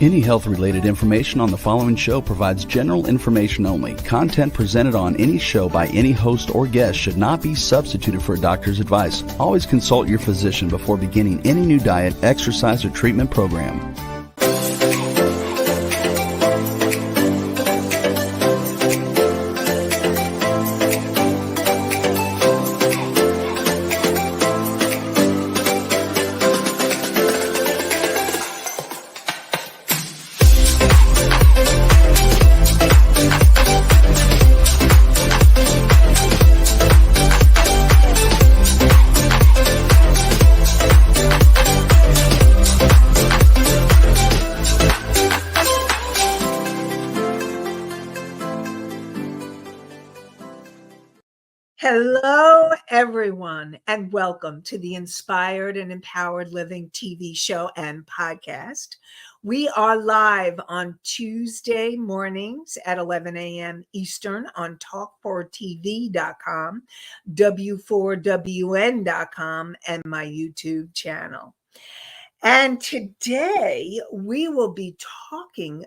Any health-related information on the following show provides general information only. Content presented on any show by any host or guest should not be substituted for a doctor's advice. Always consult your physician before beginning any new diet, exercise, or treatment program. Hello, everyone, and welcome to the Inspired and Empowered Living TV show and podcast. We are live on Tuesday mornings at 11 a.m. Eastern on talk4tv.com, w4wn.com, and my YouTube channel. And today we will be talking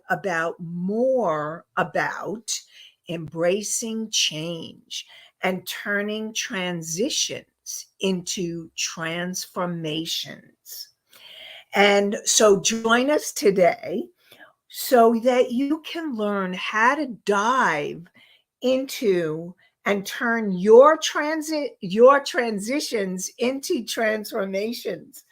more about embracing change and turning transitions into transformations. And so join us today so that you can learn how to dive into and turn your transitions into transformations.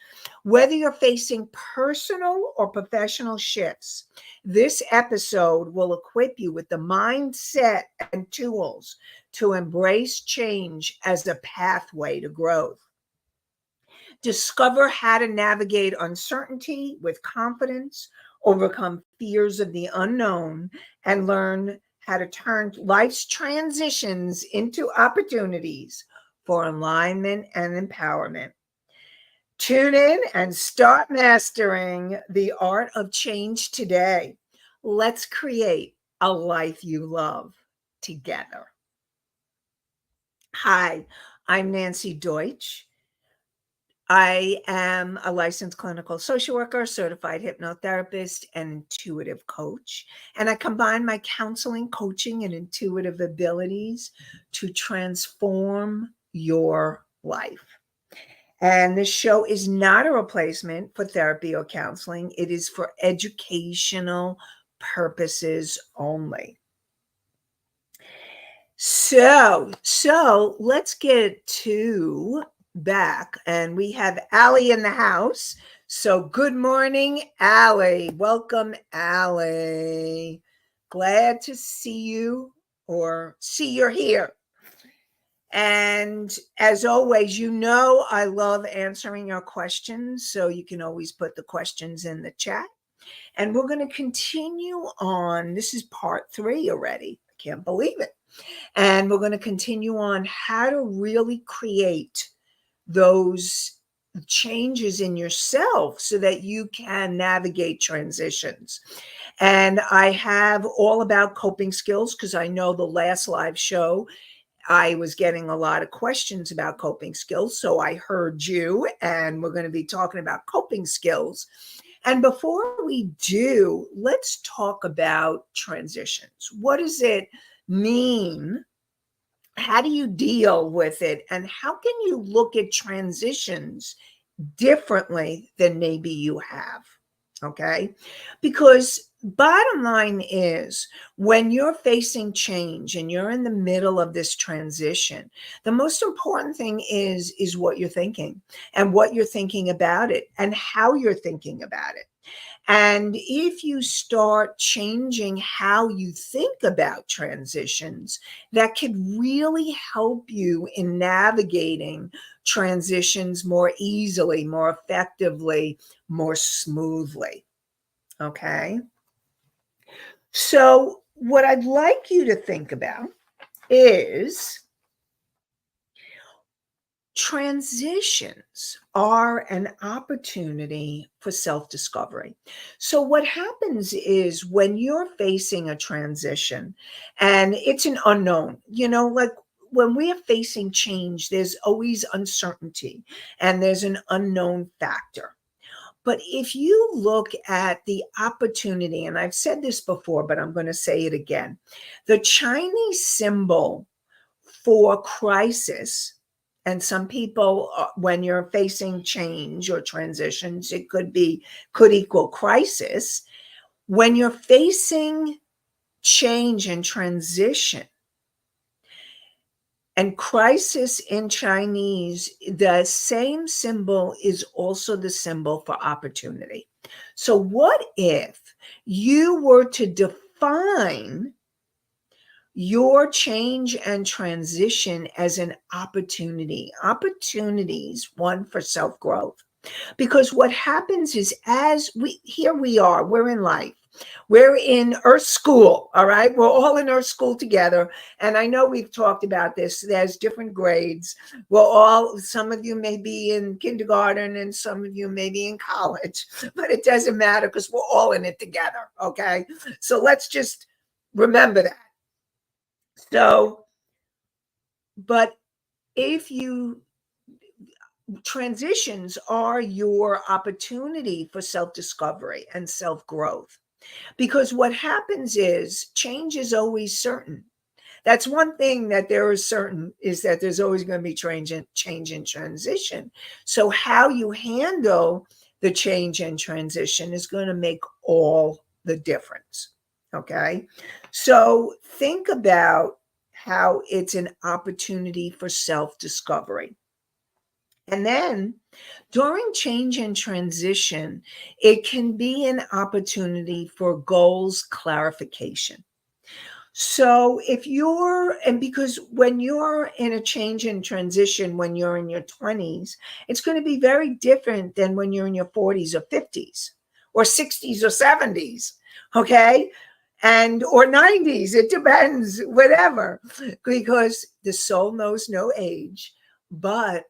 Whether you're facing personal or professional shifts, this episode will equip you with the mindset and tools to embrace change as a pathway to growth. Discover how to navigate uncertainty with confidence, overcome fears of the unknown, and learn how to turn life's transitions into opportunities for alignment and empowerment. Tune in and start mastering the art of change today. Let's create a life you love together. Hi, I'm Nanci Deutsch. I am a licensed clinical social worker, certified hypnotherapist, and intuitive coach. And I combine my counseling, coaching, and intuitive abilities to transform your life. And this show is not a replacement for therapy or counseling. It is for educational purposes only. So let's get back. And we have Allie in the house. So good morning, Allie. Welcome, Allie. Glad to see you or see you're here. And as always, I love answering your questions. So you can always put the questions in the chat. And we're going to continue on. This is part 3 already. I can't believe it. And we're going to continue on how to really create those changes in yourself so that you can navigate transitions. And I have all about coping skills because I know the last live show, I was getting a lot of questions about coping skills. So I heard you, and we're going to be talking about coping skills. And before we do, let's talk about transitions. What does it mean? How do you deal with it? And how can you look at transitions differently than maybe you have? Okay? Because bottom line is, when you're facing change and you're in the middle of this transition, the most important thing is what you're thinking and what you're thinking about it and how you're thinking about it. And if you start changing how you think about transitions, that could really help you in navigating transitions more easily, more effectively, more smoothly. Okay? So what I'd like you to think about is transitions are an opportunity for self-discovery. So what happens is when you're facing a transition and it's an unknown, like when we are facing change, there's always uncertainty and there's an unknown factor. But if you look at the opportunity, and I've said this before, but I'm going to say it again, the Chinese symbol for crisis, and some people, when you're facing change or transitions, it could equal crisis. When you're facing change and transition, and crisis in Chinese, the same symbol is also the symbol for opportunity. So what if you were to define your change and transition as an opportunity? Opportunities, one, for self-growth. Because what happens is, we're in life. We're in Earth School, all right? We're all in Earth School together. And I know we've talked about this. There's different grades. Some of you may be in kindergarten and some of you may be in college, but it doesn't matter because we're all in it together, okay? So let's just remember that. So, but if you transitions are your opportunity for self-discovery and self-growth, because what happens is change is always certain. That's one thing that there is certain, is that there's always going to be change and transition. So how you handle the change and transition is going to make all the difference. Okay, so think about how it's an opportunity for self-discovery. And then during change and transition, it can be an opportunity for goals clarification. So because when you're in a change and transition, when you're in your 20s, it's going to be very different than when you're in your 40s or 50s or 60s or 70s. Okay. Or 90s, it depends, whatever, because the soul knows no age, but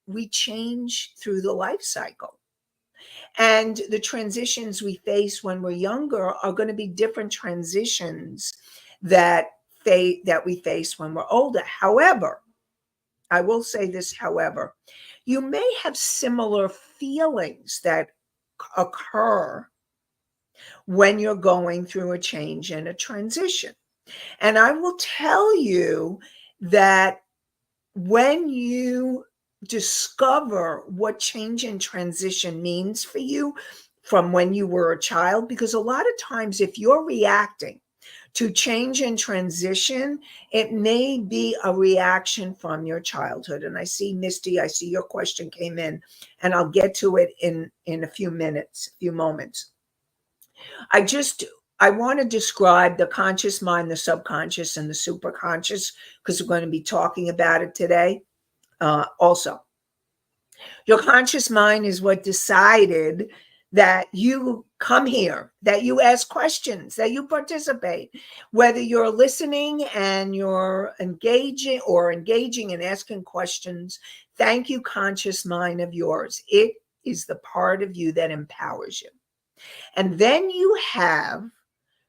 we change through the life cycle. And the transitions we face when we're younger are going to be different transitions that we face when we're older. However, I will say this, however, you may have similar feelings that occur when you're going through a change and a transition. And I will tell you that when you discover what change and transition means for you from when you were a child, because a lot of times if you're reacting to change and transition, it may be a reaction from your childhood. And I see, Misty, I see your question came in, and I'll get to it in a few moments. I want to describe the conscious mind, the subconscious, and the superconscious, because we're going to be talking about it today. Also, your conscious mind is what decided that you come here, that you ask questions, that you participate, whether you're listening and you're engaging and asking questions. Thank you, conscious mind of yours. It is the part of you that empowers you. And then you have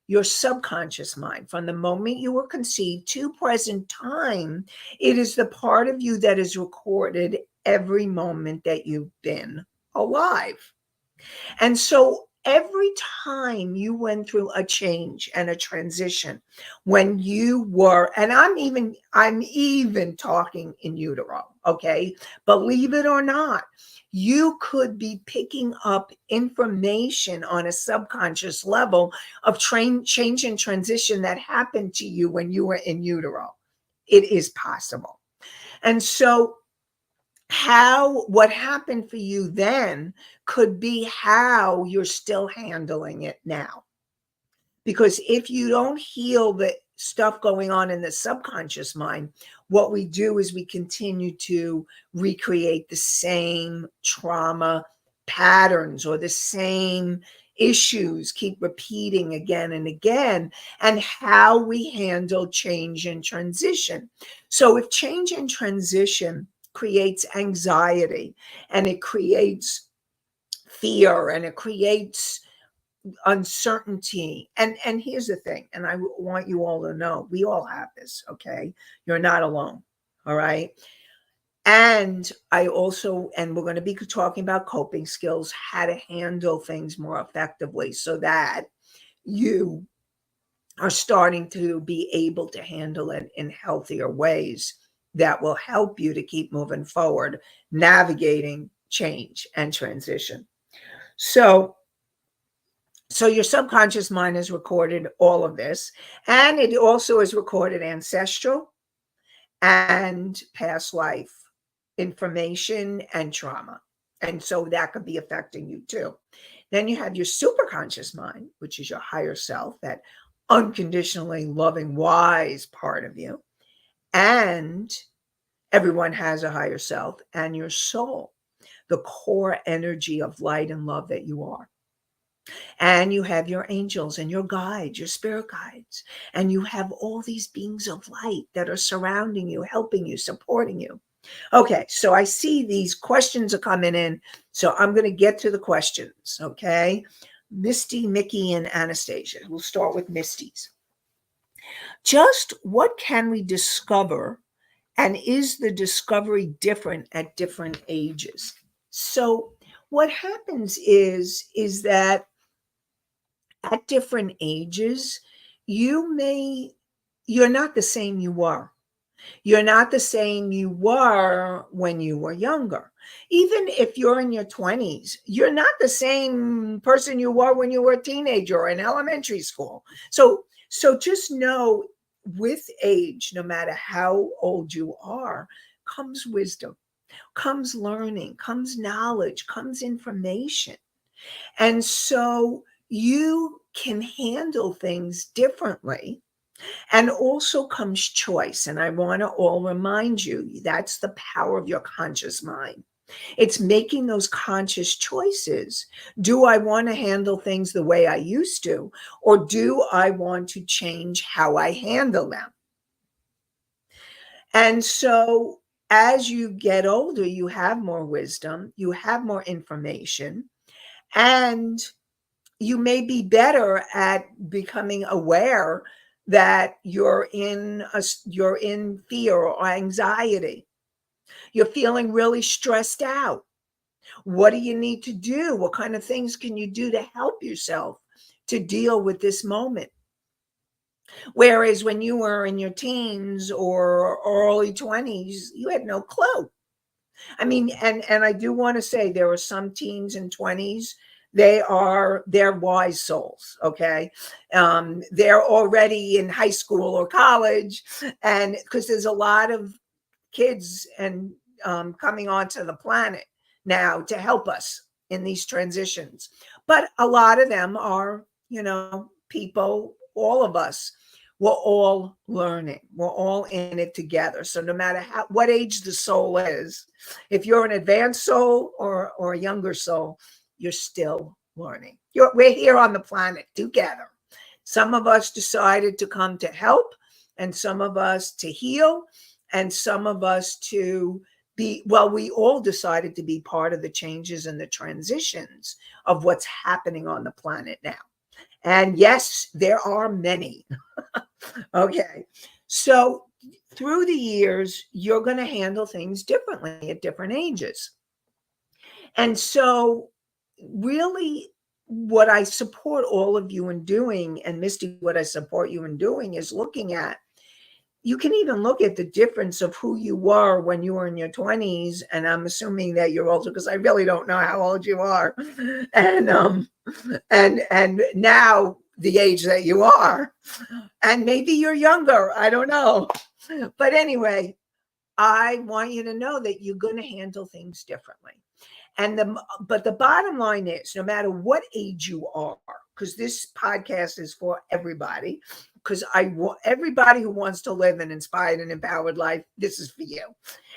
your subconscious mind. From the moment you were conceived to present time, it is the part of you that is recorded every moment that you've been alive. And so every time you went through a change and a transition, when you were, and I'm even talking in utero, okay? Believe it or not, you could be picking up information on a subconscious level of change and transition that happened to you when you were in utero. It is possible. And so what happened for you then could be how you're still handling it now. Because if you don't heal the stuff going on in the subconscious mind, what we do is we continue to recreate the same trauma patterns, or the same issues keep repeating again and again, and how we handle change and transition. So if change and transition creates anxiety, and it creates fear, and it creates uncertainty, and here's the thing, and I want you all to know, we all have this, okay? You're not alone, all right? And we're going to be talking about coping skills, how to handle things more effectively so that you are starting to be able to handle it in healthier ways that will help you to keep moving forward, navigating change and transition. So your subconscious mind has recorded all of this, and it also has recorded ancestral and past life information and trauma. And so that could be affecting you too. Then you have your superconscious mind, which is your higher self, that unconditionally loving, wise part of you. And everyone has a higher self, and your soul, the core energy of light and love that you are. And you have your angels and your guides, your spirit guides. And you have all these beings of light that are surrounding you, helping you, supporting you. Okay, so I see these questions are coming in. So I'm going to get to the questions, okay? Misty, Mickey, and Anastasia. We'll start with Misty's. Just what can we discover, and is the discovery different at different ages? So what happens is that at different ages, you're not the same you were. You're not the same you were when you were younger. Even if you're in your 20s, you're not the same person you were when you were a teenager or in elementary school. So just know, with age, no matter how old you are, comes wisdom, comes learning, comes knowledge, comes information. And so you can handle things differently. And also comes choice. And I want to all remind you, that's the power of your conscious mind. It's making those conscious choices. Do I want to handle things the way I used to, or do I want to change how I handle them? And so as you get older, you have more wisdom, you have more information, and you may be better at becoming aware that you're in fear or anxiety. You're feeling really stressed out. What do you need to do? What kind of things can you do to help yourself to deal with this moment? Whereas when you were in your teens or early 20s, you had no clue. I mean, and I do want to say there are some teens and 20s, they're wise souls, okay? They're already in high school or college, and because there's a lot of kids and coming onto the planet now to help us in these transitions. But a lot of them are, people, all of us, we're all learning. We're all in it together. So no matter what age the soul is, if you're an advanced soul or a younger soul, you're still learning. We're here on the planet together. Some of us decided to come to help, and some of us to heal, and some of us to we all decided to be part of the changes and the transitions of what's happening on the planet now. And yes, there are many. Okay. So through the years, you're going to handle things differently at different ages. And so, really, what I support all of you in doing, and Misty, what I support you in doing, is looking at, you can even look at the difference of who you were when you were in your 20s. And I'm assuming that you're older, because I really don't know how old you are. And now the age that you are. And maybe you're younger. I don't know. But anyway, I want you to know that you're going to handle things differently. But the bottom line is, no matter what age you are, because this podcast is for everybody, because everybody who wants to live an inspired and empowered life, this is for you.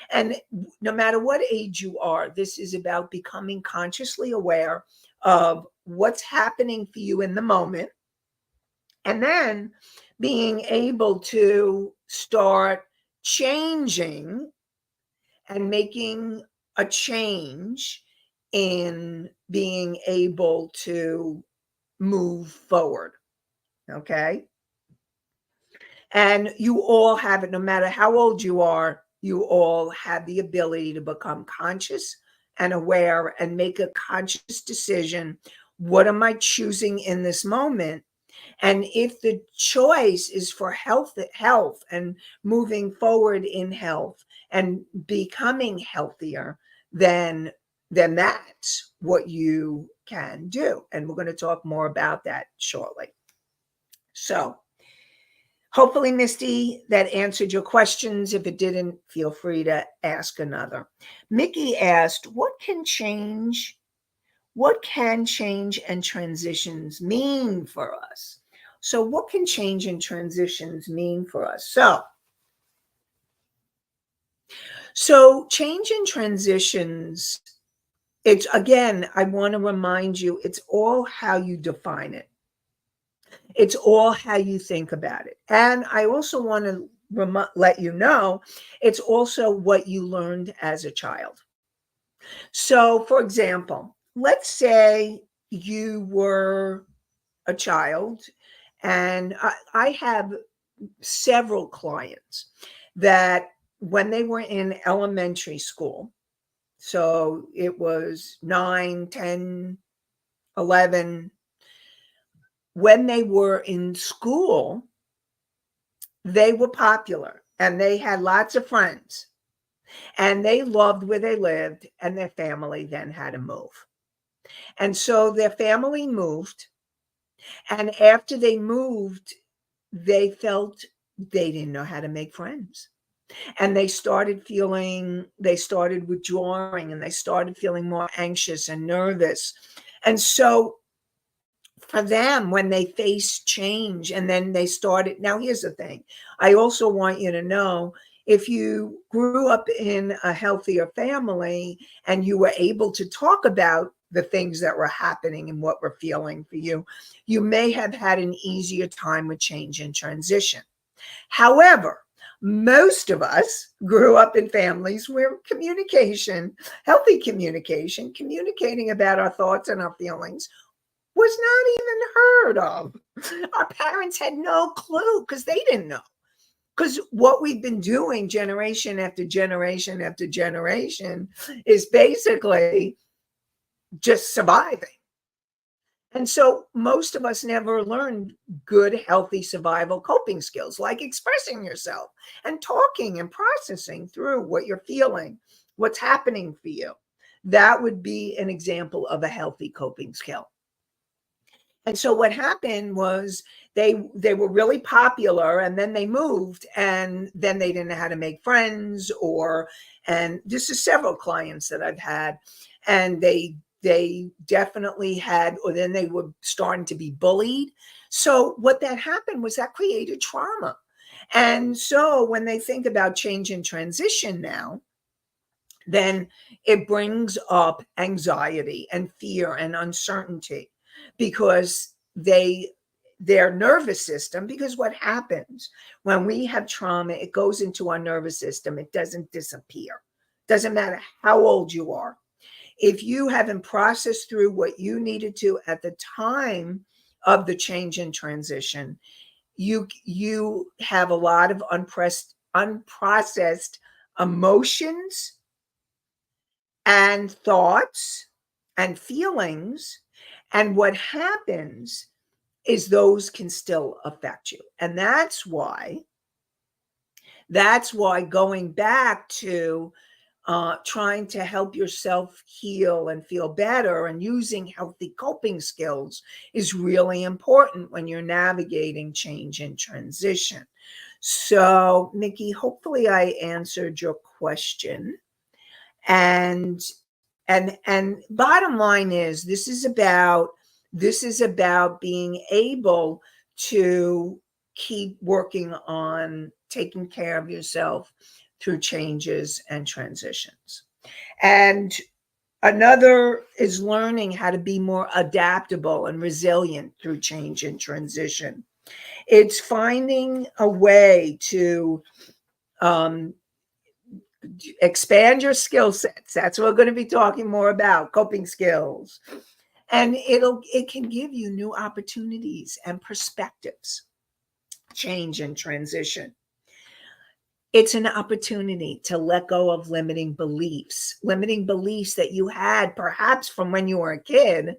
And no matter what age you are, this is about becoming consciously aware of what's happening for you in the moment, and then being able to start changing and making a change in being able to move forward. Okay. And you all have it, no matter how old you are, you all have the ability to become conscious and aware and make a conscious decision. What am I choosing in this moment? And if the choice is for health and moving forward in health and becoming healthier, then that's what you can do. And we're going to talk more about that shortly. So hopefully, Misty, that answered your questions. If it didn't, feel free to ask another. Mickey asked, what can change and transitions mean for us? So what can change and transitions mean for us? So change and transitions, it's, again, I want to remind you, it's all how you define it. It's all how you think about it. And I also want to let you know, it's also what you learned as a child. So, for example, let's say you were a child, and I have several clients that when they were in elementary school, so it was 9, 10, 11, when they were in school, they were popular and they had lots of friends and they loved where they lived, and their family then had to move. And so their family moved, and after they moved, they felt they didn't know how to make friends. And they started withdrawing, and they started feeling more anxious and nervous. And so for them, when they face change and then they started, now here's the thing. I also want you to know, if you grew up in a healthier family and you were able to talk about the things that were happening and what were feeling for you, you may have had an easier time with change and transition. However, most of us grew up in families where healthy communication, communicating about our thoughts and our feelings, was not even heard of. Our parents had no clue because they didn't know. Because what we've been doing generation after generation after generation is basically just surviving. And so most of us never learned good, healthy survival coping skills, like expressing yourself and talking and processing through what you're feeling, what's happening for you. That would be an example of a healthy coping skill. And so what happened was they were really popular, and then they moved, and then they didn't know how to make friends, and this is several clients that I've had, and they definitely had, or then they were starting to be bullied. So what that happened was that created trauma. And so when they think about change and transition now, then it brings up anxiety and fear and uncertainty, because their nervous system, because what happens when we have trauma, it goes into our nervous system. It doesn't disappear. Doesn't matter how old you are. If you haven't processed through what you needed to at the time of the change and transition, you have a lot of unprocessed emotions and thoughts and feelings. And what happens is those can still affect you. And that's why going back to trying to help yourself heal and feel better and using healthy coping skills is really important when you're navigating change and transition. So, Nikki, hopefully I answered your question. And bottom line is, this is about being able to keep working on taking care of yourself through changes and transitions. And another is learning how to be more adaptable and resilient through change and transition. It's finding a way to expand your skill sets. That's what we're going to be talking more about, coping skills. And it can give you new opportunities and perspectives. Change and transition. It's an opportunity to let go of limiting beliefs that you had perhaps from when you were a kid.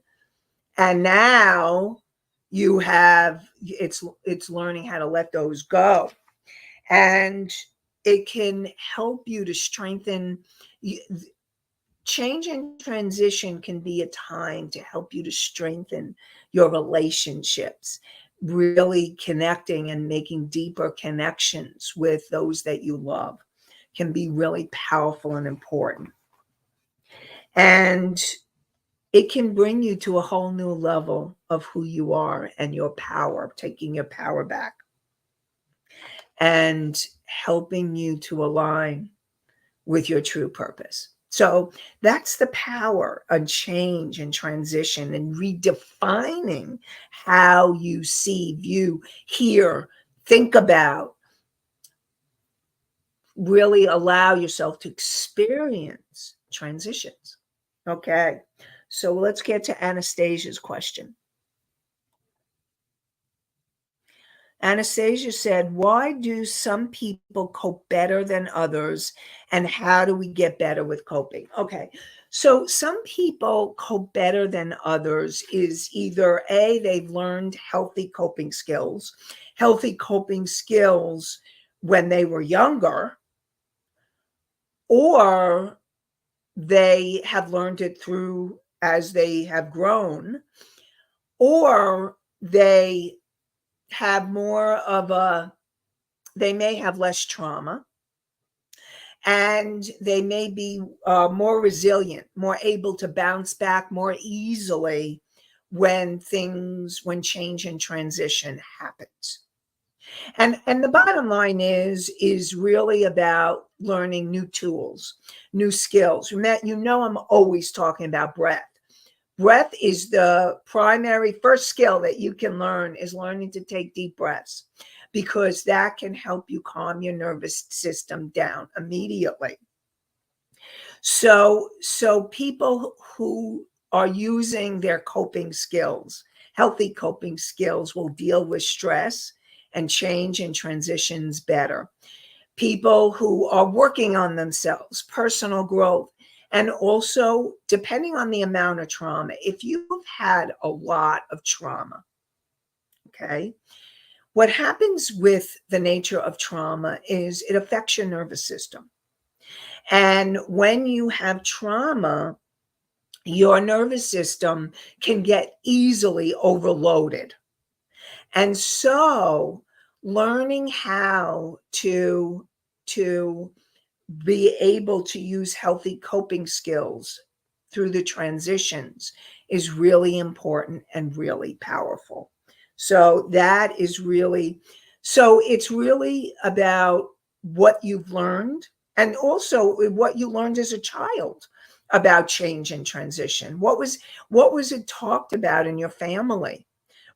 And now you have, it's learning how to let those go. And it can help you to strengthen. Change and transition can be a time to help you to strengthen your relationships, really connecting and making deeper connections with those that you love can be really powerful and important. And it can bring you to a whole new level of who you are and your power, taking your power back and helping you to align with your true purpose. So that's the power of change and transition and redefining how you see, view, hear, think about, really allow yourself to experience transitions. Okay, so let's get to Anastasia's question. Anastasia said, why do some people cope better than others? And how do we get better with coping? Okay, so some people cope better than others is either A, they've learned healthy coping skills when they were younger, or they have learned it through as they have grown, or they have more of a, they may have less trauma, and they may be more resilient, more able to bounce back more easily when change and transition happens. And the bottom line is really about learning new tools, new skills. You know I'm always talking about breath. Breath is the primary first skill that you can learn, is learning to take deep breaths, because that can help you calm your nervous system down immediately. So people who are using their coping skills, healthy coping skills, will deal with stress and change and transitions better. People who are working on themselves, personal growth, and also depending on the amount of trauma. If you've had a lot of trauma, okay, what happens with the nature of trauma is it affects your nervous system. And when you have trauma, your nervous system can get easily overloaded. And so learning how to be able to use healthy coping skills through the transitions is really important and really powerful. So that is really, so it's really about what you've learned, and also what you learned as a child about change and transition. What was it talked about in your family?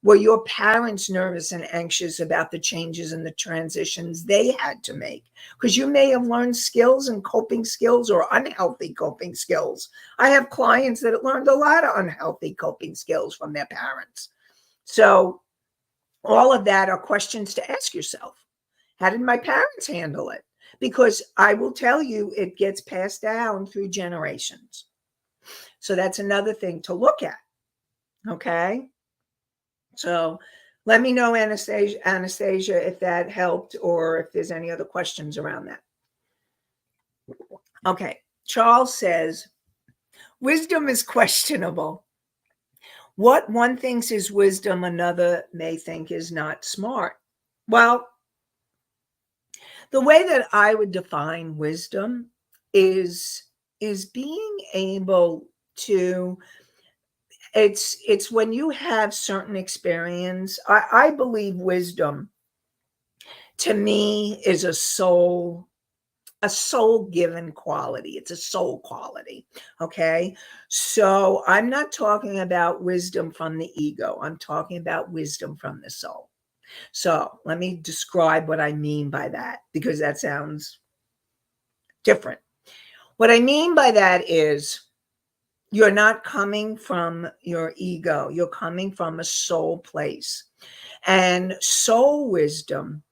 Were your parents nervous and anxious about the changes and the transitions they had to make? Because you may have learned skills and coping skills, or unhealthy coping skills. I have clients that have learned a lot of unhealthy coping skills from their parents. So all of that are questions to ask yourself. How did my parents handle it? Because I will tell you, it gets passed down through generations. So that's another thing to look at. Okay. So let me know, Anastasia, if that helped, or if there's any other questions around that. Okay. Charles says, wisdom is questionable. What one thinks is wisdom, another may think is not smart. Well, the way that I would define wisdom is being able to, it's when you have certain experience. I believe wisdom, to me, is a soul given quality. It's a soul quality. Okay. So I'm not talking about wisdom from the ego. I'm talking about wisdom from the soul. So let me describe what I mean by that, because that sounds different. What I mean by that is, you're not coming from your ego. You're coming from a soul place. And soul wisdom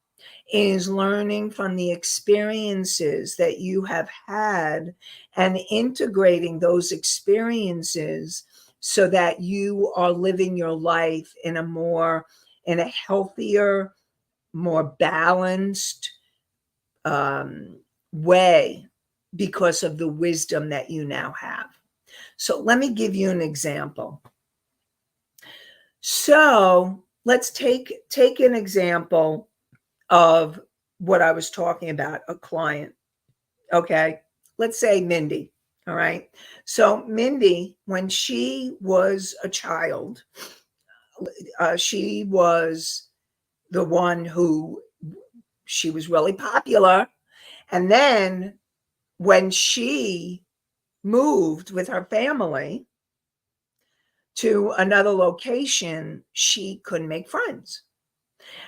is learning from the experiences that you have had and integrating those experiences so that you are living your life in a healthier, more balanced way because of the wisdom that you now have. So let me give you an example. So let's take an example of what I was talking about, a client. Okay. Let's say Mindy. All right. So Mindy, when she was a child, she was the one who she was really popular. And then when she moved with her family to another location, she couldn't make friends.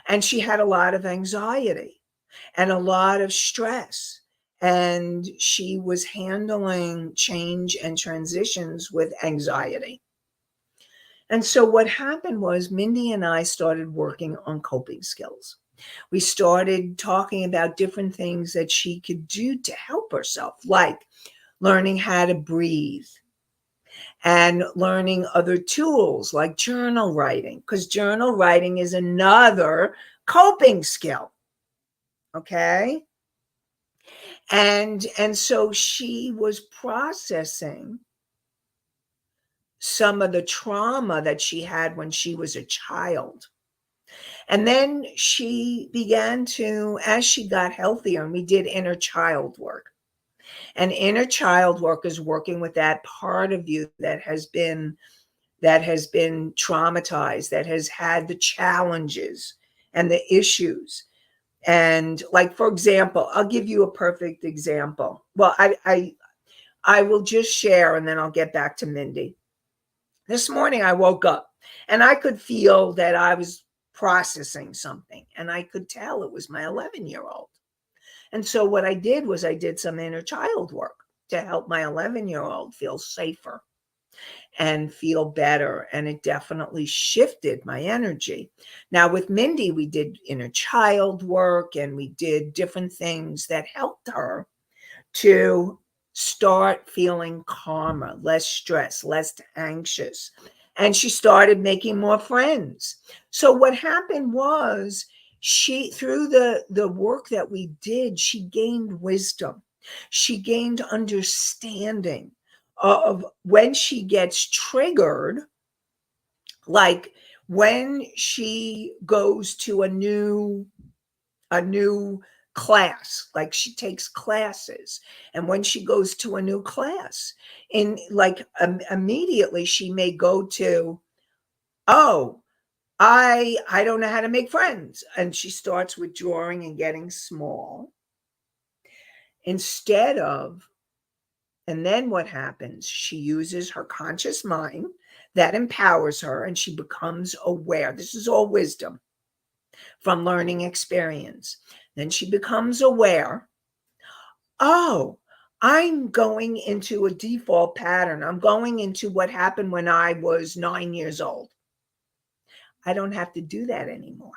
And she had a lot of anxiety and a lot of stress. And she was handling change and transitions with anxiety. And so what happened was Mindy and I started working on coping skills. We started talking about different things that she could do to help herself, like learning how to breathe and learning other tools like journal writing, because journal writing is another coping skill. Okay. And so she was processing some of the trauma that she had when she was a child. And then she began to, as she got healthier, and we did inner child work. And inner child work is working with that part of you that has been traumatized, that has had the challenges and the issues. And like, for example, I'll give you a perfect example. Well, I will just share and then I'll get back to Mindy. This morning I woke up and I could feel that I was processing something, and I could tell it was my 11-year-old. And so what I did was I did some inner child work to help my 11-year-old feel safer and feel better. And it definitely shifted my energy. Now, with Mindy, we did inner child work and we did different things that helped her to start feeling calmer, less stressed, less anxious. And she started making more friends. So what happened was she, through the work that we did, she gained wisdom. She gained understanding of when she gets triggered, like when she goes to a new class, like she takes classes, and when she goes to a new class, in like immediately she may go to, oh, I don't know how to make friends, and she starts withdrawing and getting small instead of. And then what happens? She uses her conscious mind that empowers her and she becomes aware. This is all wisdom from learning experience. Then she becomes aware. Oh, I'm going into a default pattern. I'm going into what happened when I was 9 years old. I don't have to do that anymore.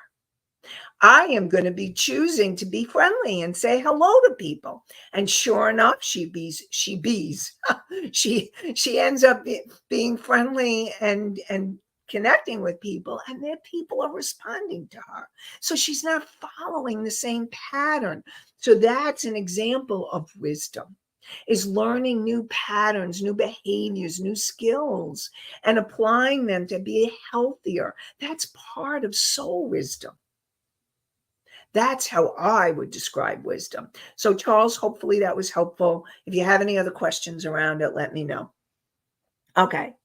I am going to be choosing to be friendly and say hello to people. And sure enough, she ends up being friendly and connecting with people, and their people are responding to her. So she's not following the same pattern. So that's an example of wisdom, is learning new patterns, new behaviors, new skills, and applying them to be healthier. That's part of soul wisdom. That's how I would describe wisdom. So, Charles, hopefully that was helpful. If you have any other questions around it, let me know. Okay.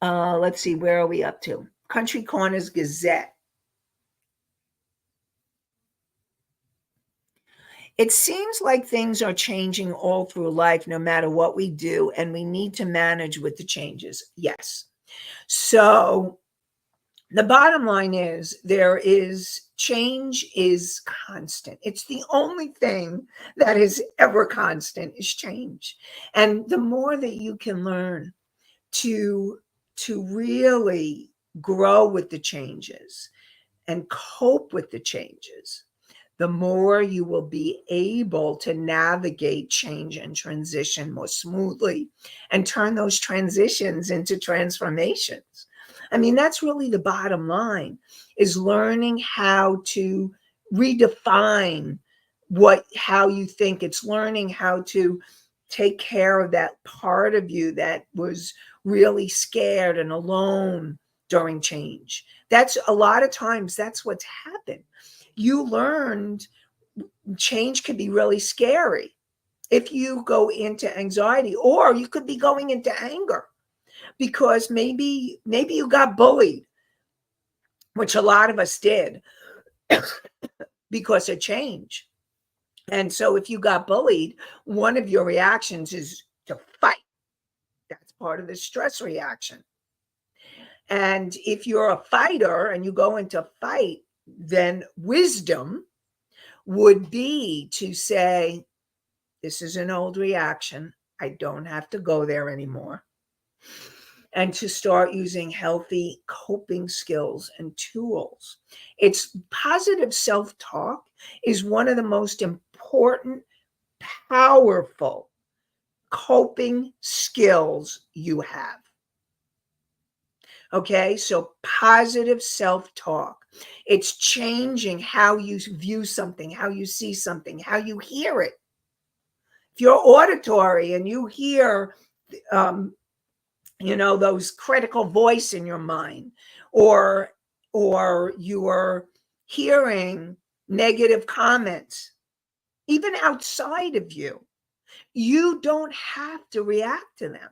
Let's see. Where are we up to? Country Corners Gazette. It seems like things are changing all through life, no matter what we do, and we need to manage with the changes. Yes. So, the bottom line is change is constant. It's the only thing that is ever constant is change. And the more that you can learn to really grow with the changes and cope with the changes, the more you will be able to navigate change and transition more smoothly and turn those transitions into transformations. I mean, that's really the bottom line, is learning how to redefine how you think. It's learning how to take care of that part of you that was really scared and alone during change. That's a lot of times that's what's happened. You learned change can be really scary if you go into anxiety, or you could be going into anger because maybe you got bullied, which a lot of us did because of change. And so if you got bullied, one of your reactions is to fight. That's part of the stress reaction. And if you're a fighter and you go into fight, then wisdom would be to say, this is an old reaction. I don't have to go there anymore. And to start using healthy coping skills and tools. It's positive self-talk is one of the most important, powerful coping skills you have. Okay, so positive self-talk. It's changing how you view something, how you see something, how you hear it. If you're auditory and you hear, those critical voice in your mind, or you're hearing negative comments, even outside of you, you don't have to react to them.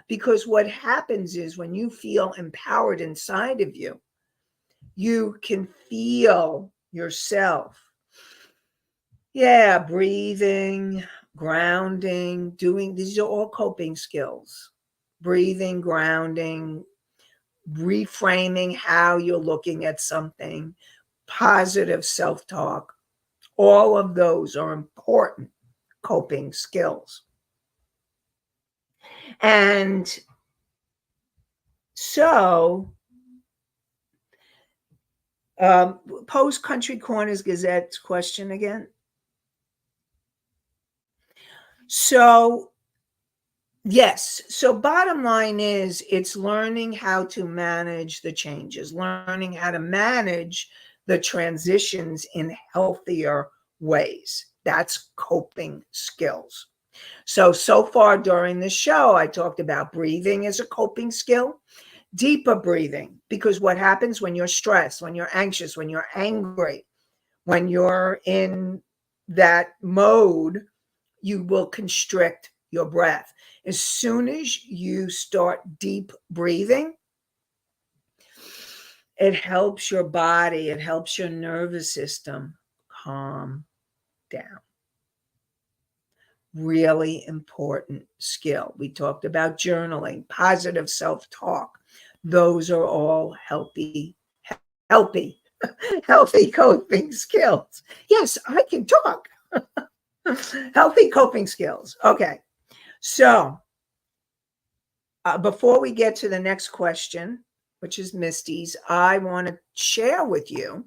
Because what happens is when you feel empowered inside of you, you can feel yourself. Yeah, breathing, grounding, these are all coping skills. Breathing, grounding, reframing how you're looking at something, positive self-talk. All of those are important coping skills. And so, Post Country Corners Gazette's question again. So, yes. So bottom line is it's learning how to manage the changes, learning how to manage the transitions in healthier ways. That's coping skills. So far during the show, I talked about breathing as a coping skill, deeper breathing, because what happens when you're stressed, when you're anxious, when you're angry, when you're in that mode, you will constrict your breath. As soon as you start deep breathing, it helps your body, it helps your nervous system calm down. Really important skill. We talked about journaling, positive self-talk. Those are all healthy coping skills. Yes, I can talk. Healthy coping skills. Okay. So before we get to the next question, which is Misty's, I want to share with you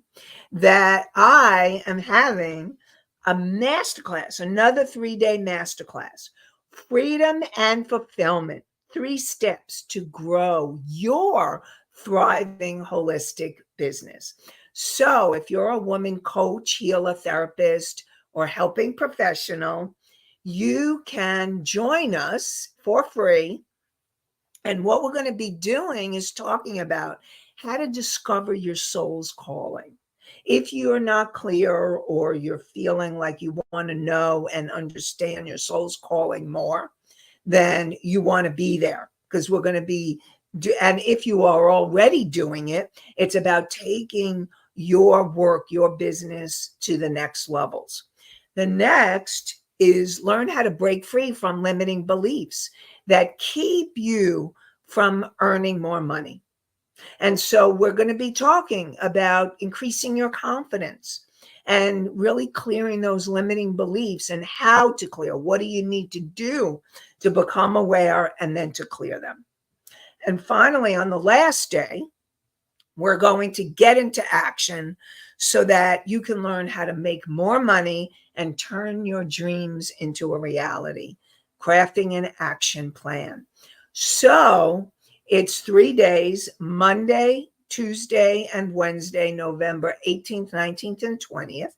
that I am having a masterclass, another 3-day masterclass, Freedom and Fulfillment, 3 steps to grow your thriving holistic business. So if you're a woman coach, healer, therapist, or helping professional, you can join us for free. And what we're going to be doing is talking about how to discover your soul's calling. If you're not clear, or you're feeling like you want to know and understand your soul's calling more, then you want to be there, because we're going to be, and if you are already doing it, it's about taking your work, your business to the next levels. The next is learn how to break free from limiting beliefs that keep you from earning more money. And so we're going to be talking about increasing your confidence and really clearing those limiting beliefs, and how to clear. What do you need to do to become aware and then to clear them? And finally, on the last day, we're going to get into action so that you can learn how to make more money and turn your dreams into a reality. Crafting an action plan. So it's 3 days, Monday, Tuesday, and Wednesday, November 18th, 19th, and 20th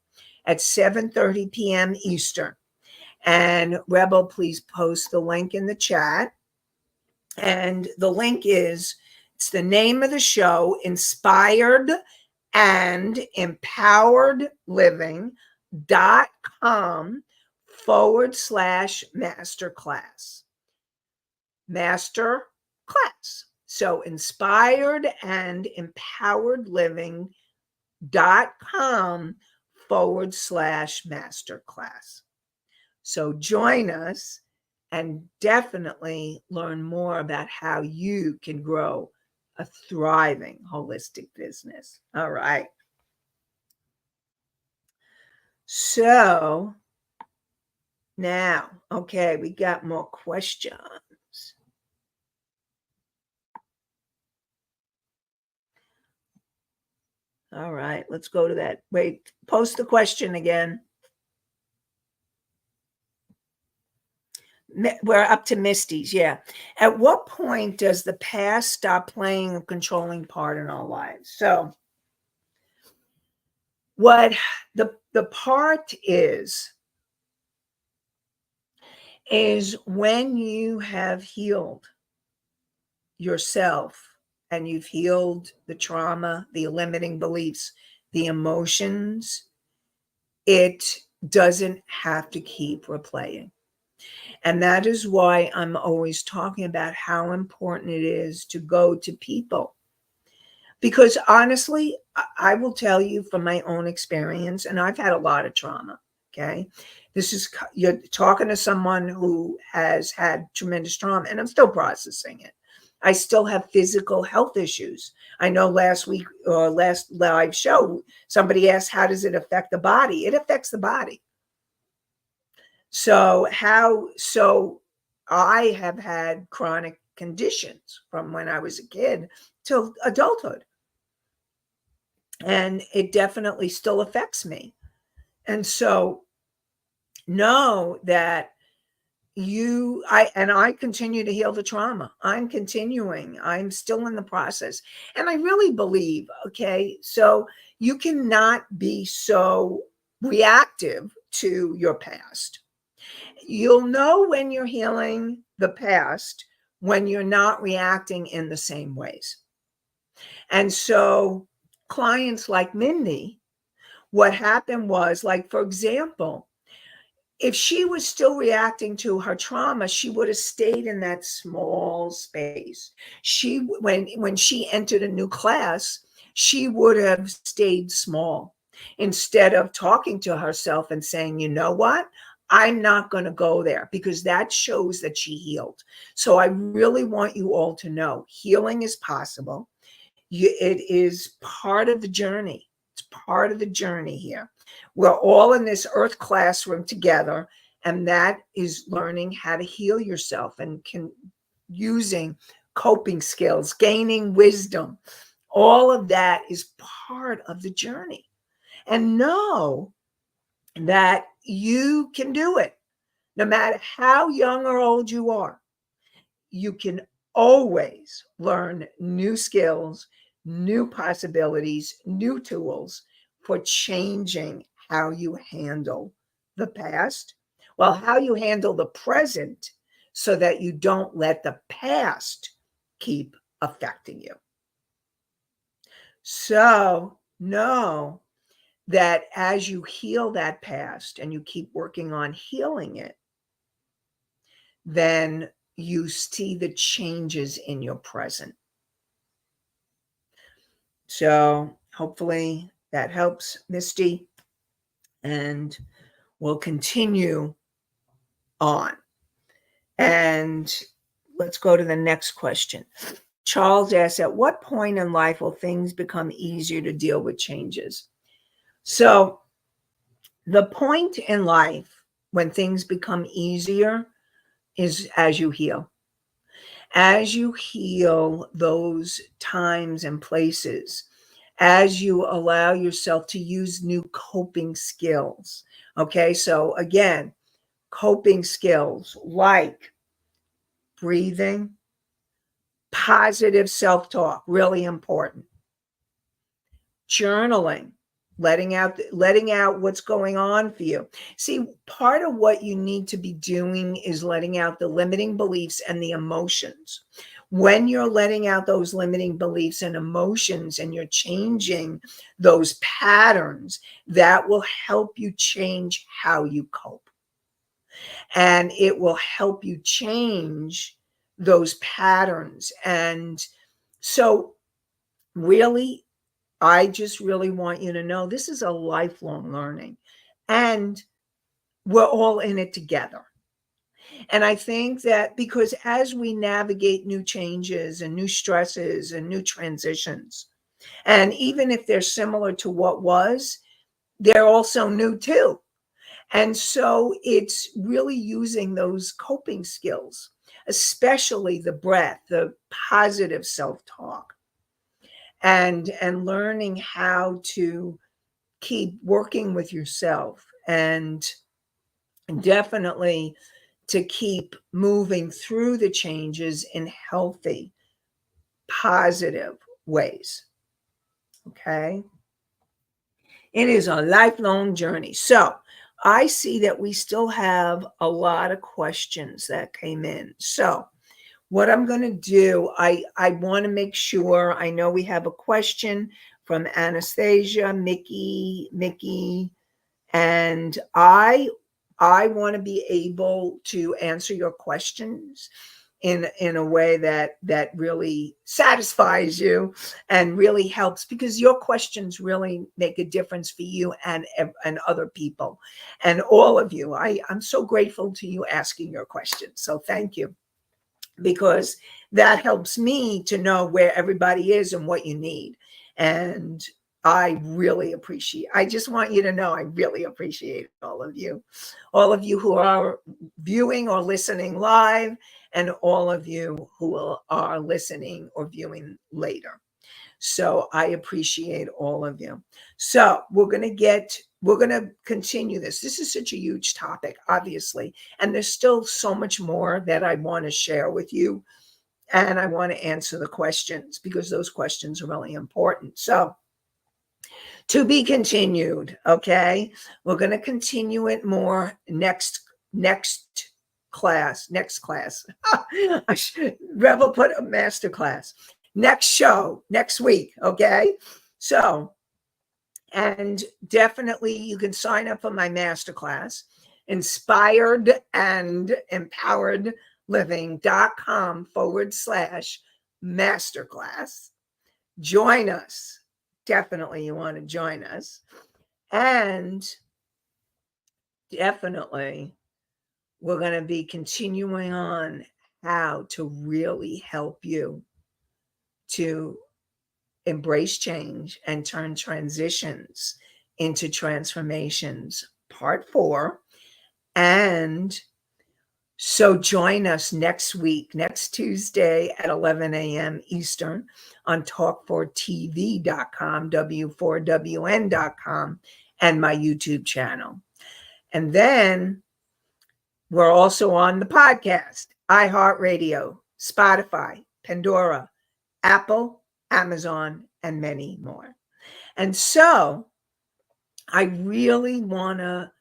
at 7:30 p.m. Eastern. And Rebel, please post the link in the chat. And the link is, it's the name of the show, Inspired and Empowered Living.com/masterclass. Master class. So inspired and empowered living.com/masterclass. So join us and definitely learn more about how you can grow a thriving holistic business. All right. So now, okay, we got more questions. All right, let's go to that. Wait, post the question again. We're up to Misty's. Yeah. At what point does the past stop playing a controlling part in our lives? So what the part is when you have healed yourself and you've healed the trauma, the limiting beliefs, the emotions, it doesn't have to keep replaying. And that is why I'm always talking about how important it is to go to people. Because honestly, I will tell you from my own experience, and I've had a lot of trauma, okay? You're talking to someone who has had tremendous trauma, and I'm still processing it. I still have physical health issues. I know last week or last live show, somebody asked, how does it affect the body? It affects the body. So I have had chronic conditions from when I was a kid till adulthood. And it definitely still affects me. And so know that I continue to heal the trauma. I'm continuing. I'm still in the process. And I really believe, okay, so you cannot be so reactive to your past. You'll know when you're healing the past when you're not reacting in the same ways. And so clients like Mindy, what happened was, like, for example, if she was still reacting to her trauma, she would have stayed in that small space. When she entered a new class, she would have stayed small instead of talking to herself and saying, you know what? I'm not going to go there, because that shows that she healed. So I really want you all to know healing is possible. It is part of the journey. It's part of the journey here. We're all in this earth classroom together, and that is learning how to heal yourself and using coping skills, gaining wisdom. All of that is part of the journey. And know that you can do it. No matter how young or old you are, you can always learn new skills, new possibilities, new tools for changing how you handle the past, well, how you handle the present, so that you don't let the past keep affecting you. So know that as you heal that past and you keep working on healing it, then you see the changes in your present. So hopefully that helps, Misty. And we'll continue on. And let's go to the next question. Charles asks, at what point in life will things become easier to deal with changes? So the point in life when things become easier is as you heal. As you heal those times and places, as you allow yourself to use new coping skills. Okay, so again, coping skills like breathing, positive self-talk, really important. Journaling, letting out what's going on for you. See, part of what you need to be doing is letting out the limiting beliefs and the emotions. When you're letting out those limiting beliefs and emotions and you're changing those patterns, that will help you change how you cope. And it will help you change those patterns. And so, really, I just really want you to know this is a lifelong learning, and we're all in it together. And I think that because as we navigate new changes and new stresses and new transitions, and even if they're similar to what was, they're also new too. And so it's really using those coping skills, especially the breath, the positive self-talk, and learning how to keep working with yourself, and definitely to keep moving through the changes in healthy, positive ways. Okay. It is a lifelong journey. So I see that we still have a lot of questions that came in. So what I'm going to do, I want to make sure, I know we have a question from Anastasia, Mickey, and I want to be able to answer your questions in a way that really satisfies you and really helps, because your questions really make a difference for you and other people and all of you. I'm so grateful to you asking your questions. So thank you, because that helps me to know where everybody is and what you need. And I really appreciate, I just want you to know I really appreciate all of you who are viewing or listening live, and all of you who are listening or viewing later. So I appreciate all of you. So we're going to continue this. This is such a huge topic, obviously, and there's still so much more that I want to share with you. And I want to answer the questions because those questions are really important. So to be continued. Okay. We're going to continue it more next class. Rebel put a master class. Next show, next week. Okay. So, and definitely you can sign up for my masterclass, inspired and empowered living.com/masterclass. Join us. Definitely you want to join us. And definitely we're going to be continuing on how to really help you to embrace change and turn transitions into transformations, part 4. And so join us next week, next Tuesday at 11 a.m. Eastern on talk4tv.com, w4wn.com, and my YouTube channel. And then we're also on the podcast, iHeartRadio, Spotify, Pandora, Apple, Amazon, and many more. And so I really want to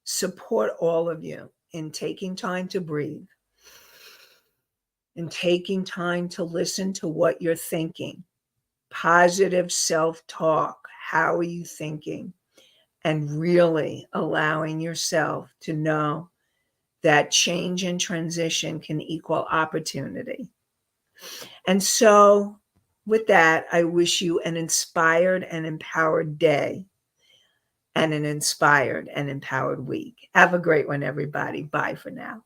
support all of you in taking time to breathe, in taking time to listen to what you're thinking, positive self-talk. How are you thinking? And really allowing yourself to know that change and transition can equal opportunity. And so with that, I wish you an inspired and empowered day and an inspired and empowered week. Have a great one, everybody. Bye for now.